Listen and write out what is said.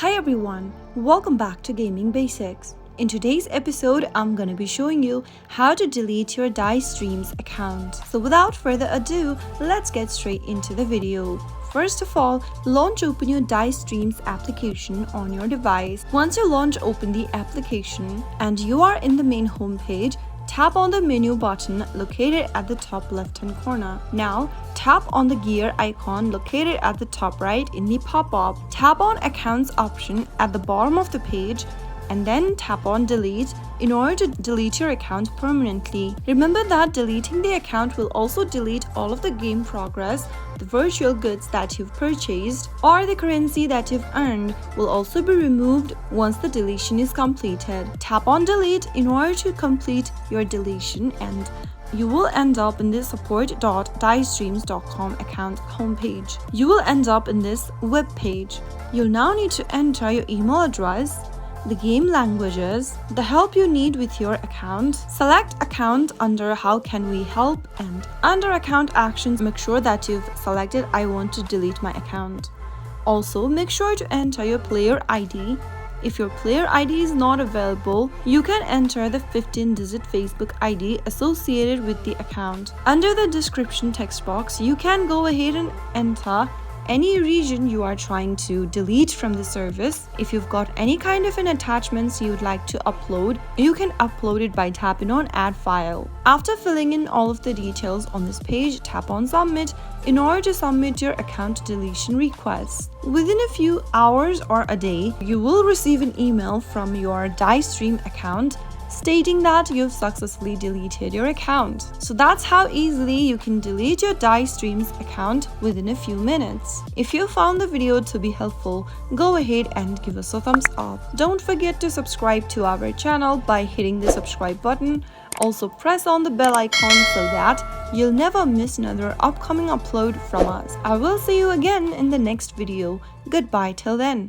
Hi everyone, welcome back to Gaming Basics. In today's episode, I'm gonna be showing you how to delete your Dice Streams account. So without further ado, let's get straight into the video. First of all, launch open your Dice Streams application on your device. Once you launch open the application and you are in the main home page, tap on the menu button located at the top left hand corner. Now, tap on the gear icon located at the top right in the pop-up. Tap on Accounts option at the bottom of the page and then tap on Delete in order to delete your account permanently. Remember that deleting the account will also delete all of the game progress, the virtual goods that you've purchased, or the currency that you've earned will also be removed once the deletion is completed. Tap on Delete in order to complete your deletion and you will end up in the support.dicestreams.com account homepage. You will end up in this web page. You'll now need to enter your email address, the game languages, the help you need with your account. Select account under how can we help, and under account actions make sure that you've selected I want to delete my account. Also make sure to enter your player ID. If your player ID is not available, you can enter the 15-digit Facebook ID associated with the account. Under the description text box, you can go ahead and enter any region you are trying to delete from the service. If you've got any kind of an attachments you'd like to upload, you can upload it by tapping on Add File. After filling in all of the details on this page, tap on Submit in order to submit your account deletion request. Within a few hours or a day, you will receive an email from your Dice Stream account stating that you've successfully deleted your account. So that's how easily you can delete your Dice Streams account within a few minutes. If you found the video to be helpful, go ahead and give us a thumbs up. Don't forget to subscribe to our channel by hitting the subscribe button. Also press on the bell icon so that you'll never miss another upcoming upload from us. I will see you again in the next video. Goodbye till then.